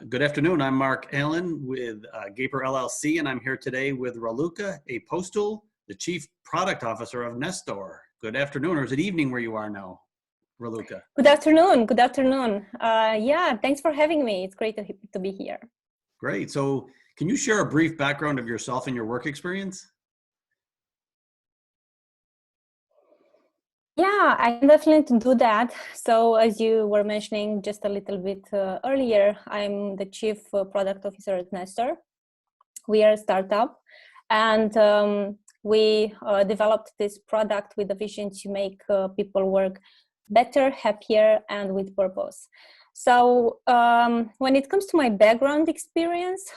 Good afternoon. I'm Mark Allen with Gaper LLC, and I'm here today with Raluca Apostol, the Chief Product Officer of Nestor. Good afternoon, or is it evening where you are now, Raluca? Good afternoon. Good afternoon. Yeah, thanks for having me. It's great to be here. Great. So can you share a brief background of yourself and your work experience? Yeah, I can definitely do that. So as you were mentioning just a little bit earlier, I'm the Chief Product Officer at Nestor. We are a startup, and we developed this product with the vision to make people work better, happier, and with purpose. So when it comes to my background experience,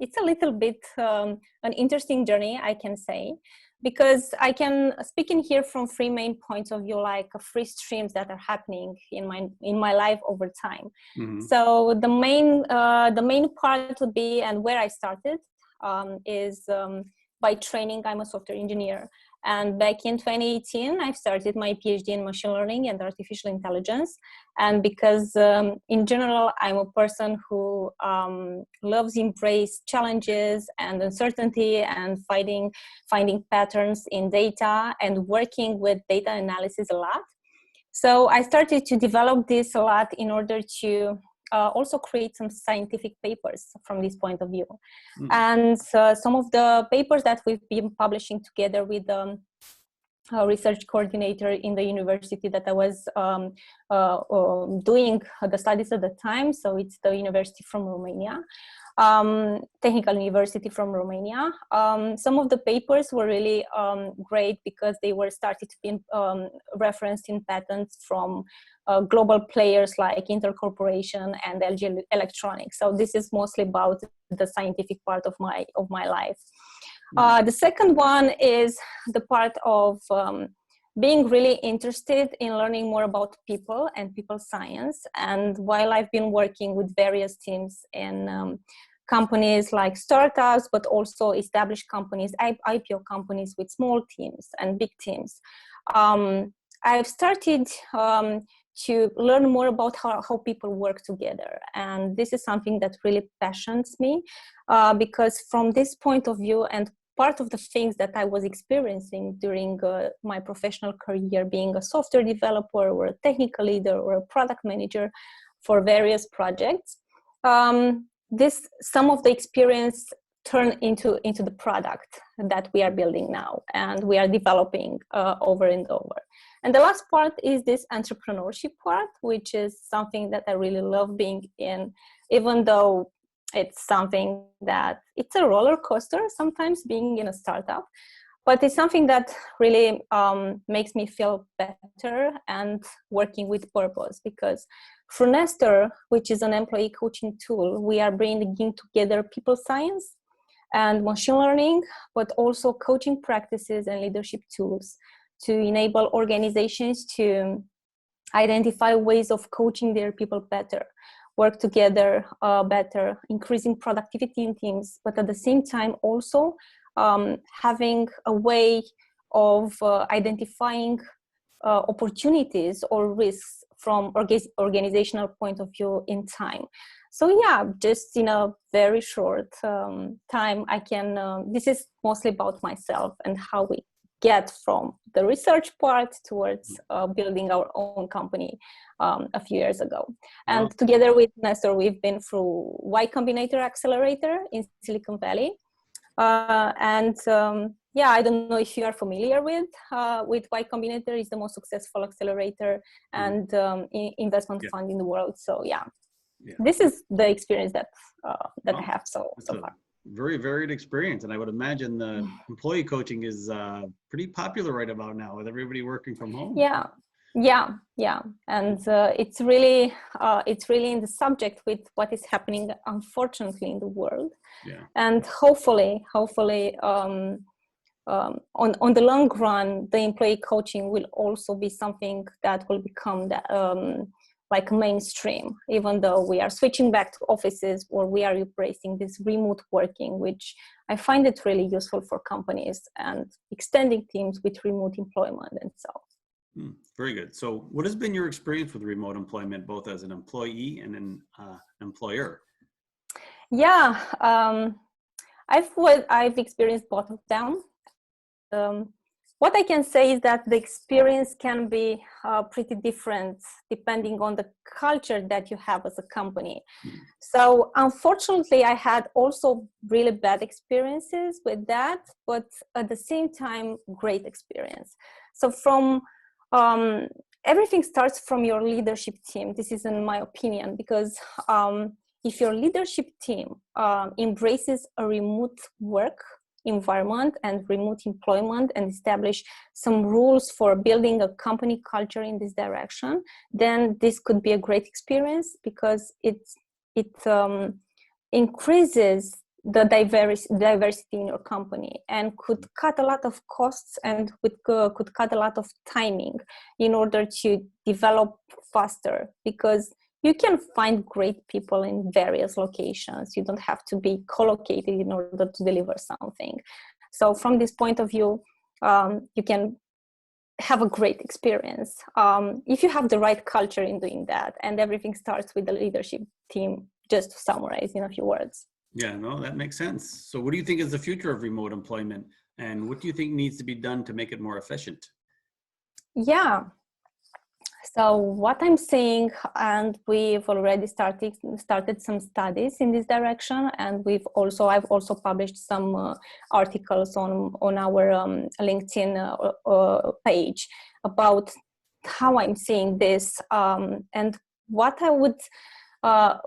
it's a little bit an interesting journey, I can say, because I can speak in here from three main points of view, like three streams that are happening in my life over time. Mm-hmm. So the main part would be, and where I started is by training. I'm a software engineer, and back in 2018 I started my PhD in machine learning and artificial intelligence. And because in general I'm a person who loves embrace challenges and uncertainty and finding patterns in data and working with data analysis a lot. So I started to develop this a lot in order to also create some scientific papers from this point of view. Mm. And some of the papers that we've been publishing together with a research coordinator in the university that I was doing the studies at the time. So it's the university from Romania. Technical University from Romania. Some of the papers were really great because they were started to be referenced in patents from global players like Intel Corporation and LG Electronics. So this is mostly about the scientific part of my life. The second one is the part of being really interested in learning more about people and people science. And while I've been working with various teams in companies like startups, but also established companies, IPO companies with small teams and big teams, I've started to learn more about how people work together. And this is something that really passions me because from this point of view, and part of the things that I was experiencing during my professional career, being a software developer or a technical leader or a product manager for various projects, some of the experience turned into the product that we are building now and we are developing over and over. And the last part is this entrepreneurship part, which is something that I really love being in, even though it's something that it's a roller coaster sometimes being in a startup, but it's something that really makes me feel better and working with purpose. Because for Nestor, which is an employee coaching tool, we are bringing together people science and machine learning, but also coaching practices and leadership tools to enable organizations to identify ways of coaching their people better, work together better, increasing productivity in teams, but at the same time also having a way of identifying opportunities or risks from organizational point of view in time. So yeah, just in a very short time, I can, this is mostly about myself and how we get from the research part towards building our own company a few years ago. And wow. Together with Nestor, we've been through Y Combinator Accelerator in Silicon Valley. Yeah, I don't know if you are familiar with Y Combinator. It's the most successful accelerator and investment fund in the world. So yeah, this is the experience that I have so far. Very varied experience, and I would imagine the employee coaching is pretty popular right about now with everybody working from home. Yeah, and it's really in the subject with what is happening, unfortunately, in the world. Yeah. And hopefully, on the long run, the employee coaching will also be something that will become like mainstream, even though we are switching back to offices or we are embracing this remote working, which I find it really useful for companies and extending teams with remote employment and so. Very good. So what has been your experience with remote employment, both as an employee and an employer? Yeah, I've experienced both of them. Um, what I can say is that the experience can be pretty different depending on the culture that you have as a company. So unfortunately, I had also really bad experiences with that, but at the same time, great experience. So from everything starts from your leadership team. This is in my opinion, because if your leadership team embraces a remote work environment and remote employment and establish some rules for building a company culture in this direction, then this could be a great experience, because it increases the diversity in your company and could cut a lot of costs and could cut a lot of timing in order to develop faster, because you can find great people in various locations. You don't have to be co-located in order to deliver something. So from this point of view, you can have a great experience if you have the right culture in doing that. And everything starts with the leadership team, just to summarize in a few words. Yeah, no, that makes sense. So what do you think is the future of remote employment? And what do you think needs to be done to make it more efficient? Yeah. So what I'm seeing, and we've already started some studies in this direction, and I've also published some articles on our LinkedIn page about how I'm seeing this, and what I would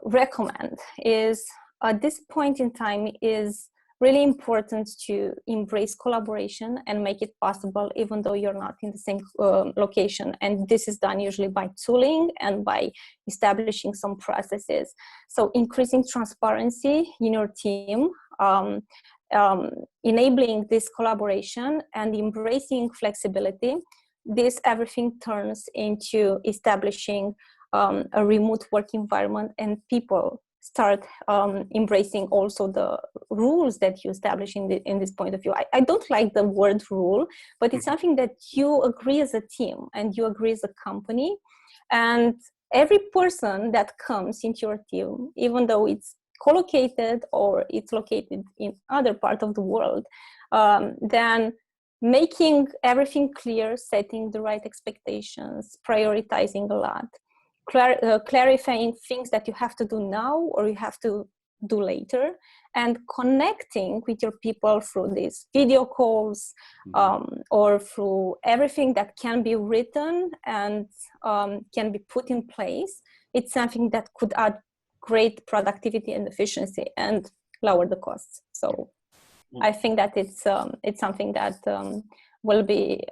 recommend is, at this point in time, is really important to embrace collaboration and make it possible even though you're not in the same location. And this is done usually by tooling and by establishing some processes. So increasing transparency in your team, enabling this collaboration and embracing flexibility. This everything turns into establishing a remote work environment, and people start embracing also the rules that you establish in this point of view. I don't like the word rule, but it's something that you agree as a team and you agree as a company. And every person that comes into your team, even though it's co-located or it's located in other part of the world, then making everything clear, setting the right expectations, prioritizing a lot, clarifying things that you have to do now or you have to do later, and connecting with your people through these video calls, or through everything that can be written and can be put in place. It's something that could add great productivity and efficiency and lower the costs. So I think that it's something that will be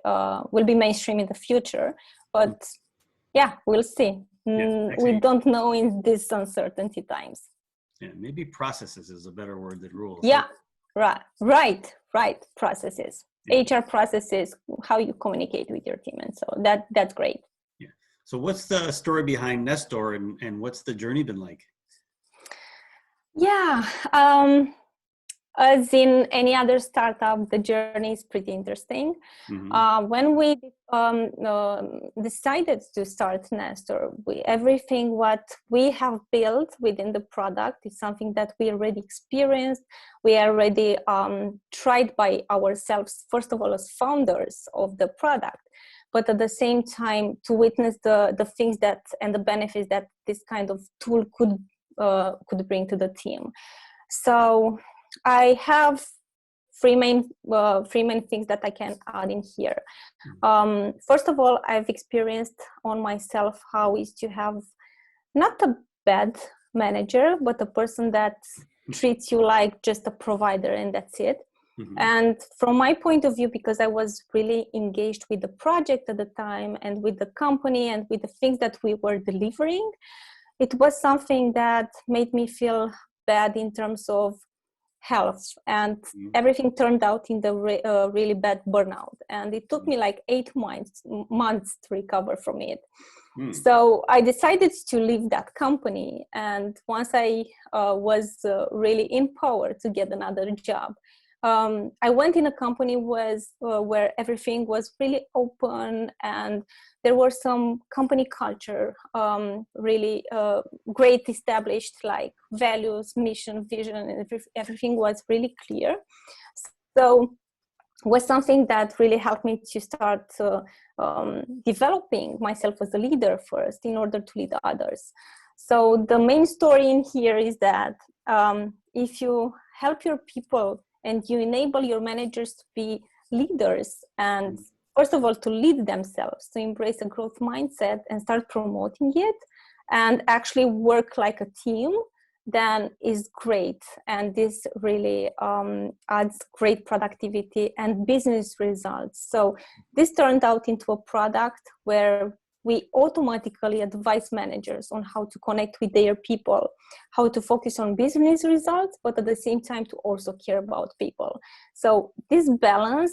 mainstream in the future, but yeah, we'll see. We don't know in these uncertainty times. Yeah, maybe processes is a better word than rules. Yeah, right. Processes, HR processes, how you communicate with your team, and so that's great. Yeah. So what's the story behind Nestor, and what's the journey been like? Yeah. As in any other startup, the journey is pretty interesting. When we decided to start Nestor, everything what we have built within the product is something that we already experienced. We already tried by ourselves, first of all, as founders of the product, but at the same time to witness the things that and the benefits that this kind of tool could bring to the team. So I have three main things that I can add in here. First of all, I've experienced on myself how is to have not a bad manager, but a person that treats you like just a provider and that's it. And from my point of view, because I was really engaged with the project at the time and with the company and with the things that we were delivering, it was something that made me feel bad in terms of health, and everything turned out in the really bad burnout, and it took me like 8 months to recover from it. So I decided to leave that company, and once I was really empowered to get another job, I went in a company where everything was really open, and there was some company culture, really great established, like values, mission, vision, and everything was really clear. So was something that really helped me to start developing myself as a leader first in order to lead others. So the main story in here is that if you help your people and you enable your managers to be leaders and first of all to lead themselves, to embrace a growth mindset and start promoting it and actually work like a team, then is great. And this really adds great productivity and business results. So this turned out into a product where we automatically advise managers on how to connect with their people, how to focus on business results, but at the same time to also care about people. So this balance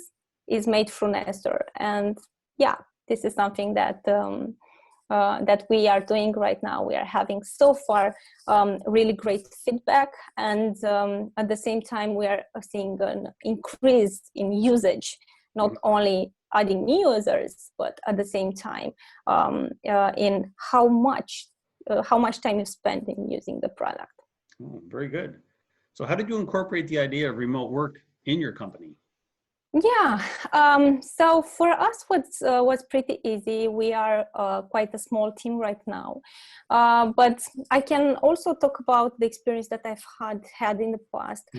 is made through Nestor. And yeah, this is something that that we are doing right now. We are having so far really great feedback, and at the same time we are seeing an increase in usage, not only adding new users, but at the same time in how much time you spend in using the product. Oh, very good. So how did you incorporate the idea of remote work in your company? Yeah, so for us, what's pretty easy. We are quite a small team right now, but I can also talk about the experience that I've had in the past.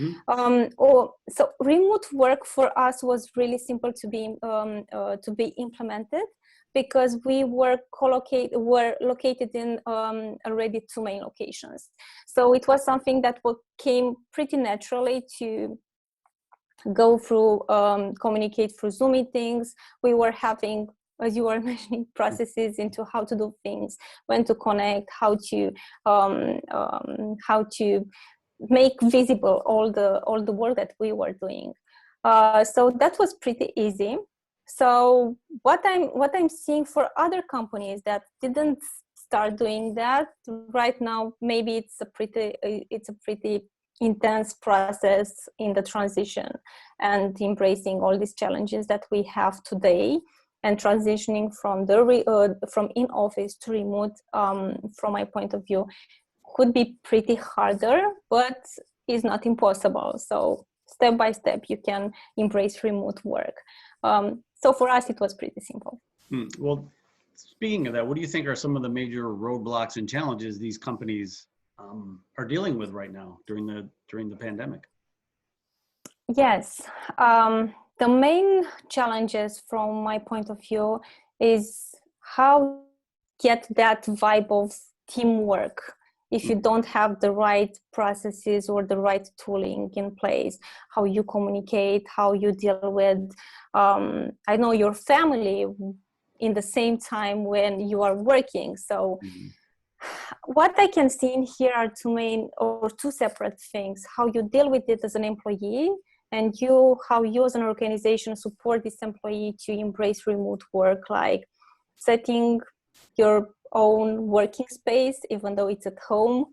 So remote work for us was really simple to be implemented, because we were located in already 2 main locations. So it was something that came pretty naturally to go through, communicate through Zoom meetings. We were having, as you were mentioning, processes into how to do things, when to connect, how to make visible all the work that we were doing. So that was pretty easy. So what I'm seeing for other companies that didn't start doing that right now, maybe it's a pretty intense process in the transition and embracing all these challenges that we have today, and transitioning from from in office to remote, from my point of view, could be pretty harder, but is not impossible. So step by step you can embrace remote work. So for us it was pretty simple. Well, speaking of that, what do you think are some of the major roadblocks and challenges these companies are dealing with right now during the pandemic? Yes, the main challenges from my point of view is how get that vibe of teamwork if you don't have the right processes or the right tooling in place, how you communicate, how you deal with, I know, your family in the same time when you are working. So what I can see in here are two separate things: how you deal with it as an employee, and how you as an organization support this employee to embrace remote work, like setting your own working space, even though it's at home,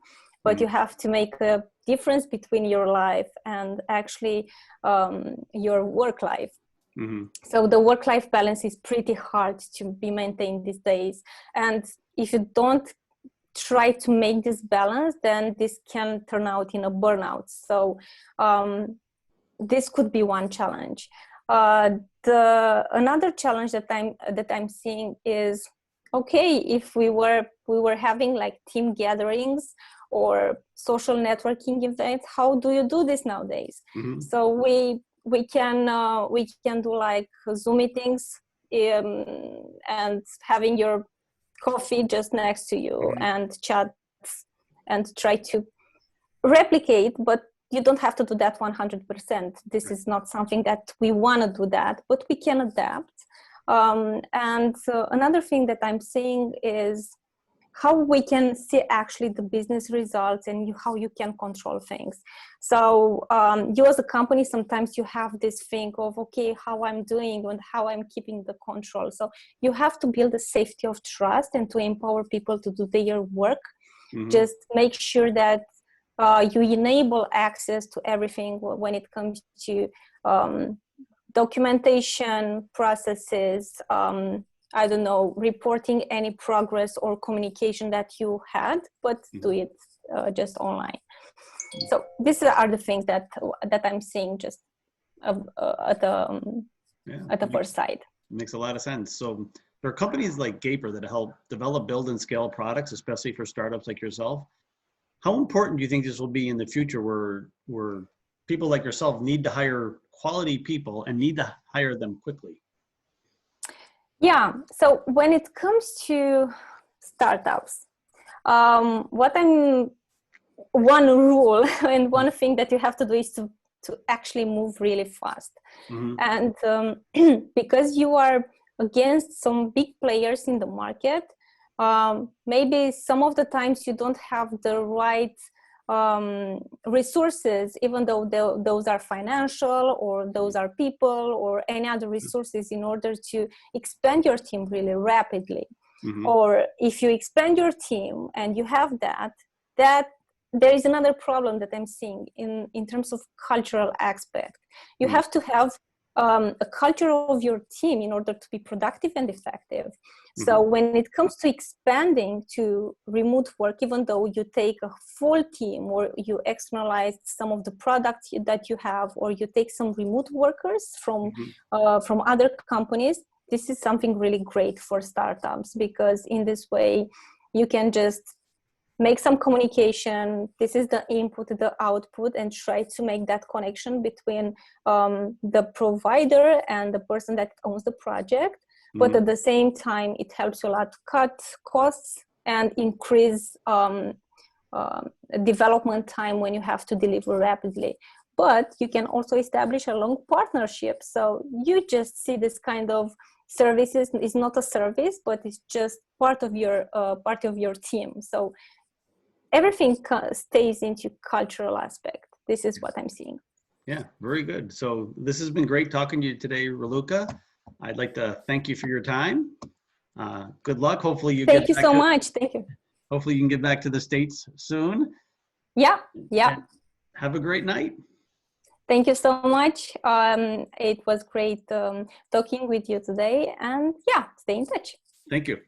but you have to make a difference between your life and actually your work life. So the work-life balance is pretty hard to be maintained these days. And if you don't try to make this balance, then this can turn out in a burnout. So this could be one challenge. Another challenge that I'm seeing is, okay, if we were having like team gatherings or social networking events, how do you do this nowadays? So we can do like Zoom meetings, and having your coffee just next to you and chat and try to replicate, but you don't have to do that 100%. This is not something that we want to do that, but we can adapt. And another thing that I'm seeing is how we can see actually the business results and how you can control things. So you as a company, sometimes you have this thing of, okay, how I'm doing and how I'm keeping the control. So you have to build a safety of trust and to empower people to do their work. Just make sure that you enable access to everything when it comes to documentation processes, I don't know, reporting any progress or communication that you had, but do it just online. So these are the things that I'm seeing just at the first sight. Makes a lot of sense. So there are companies like Gaper that help develop, build, and scale products, especially for startups like yourself. How important do you think this will be in the future where people like yourself need to hire quality people and need to hire them quickly? Yeah, so when it comes to startups, one rule and one thing that you have to do is to actually move really fast. And because you are against some big players in the market, maybe some of the times you don't have the right resources, even though those are financial or those are people or any other resources, in order to expand your team really rapidly. Or if you expand your team and you have that there is another problem that I'm seeing in terms of cultural aspect. You have to have a culture of your team in order to be productive and effective. So when it comes to expanding to remote work, even though you take a full team or you externalize some of the products that you have, or you take some remote workers from other companies, this is something really great for startups, because in this way you can just make some communication. This is the input, the output, and try to make that connection between the provider and the person that owns the project. But at the same time, it helps you a lot to cut costs and increase development time when you have to deliver rapidly. But you can also establish a long partnership. So you just see this kind of services is not a service, but it's just part of your team. So everything stays into cultural aspect. This is what I'm seeing. Yeah, very good. So this has been great talking to you today, Raluca. I'd like to thank you for your time. Good luck. Hopefully you Thank you so much. Thank you. Hopefully you can get back to the States soon. Yeah. And have a great night. Thank you so much. It was great talking with you today, and yeah, stay in touch. Thank you.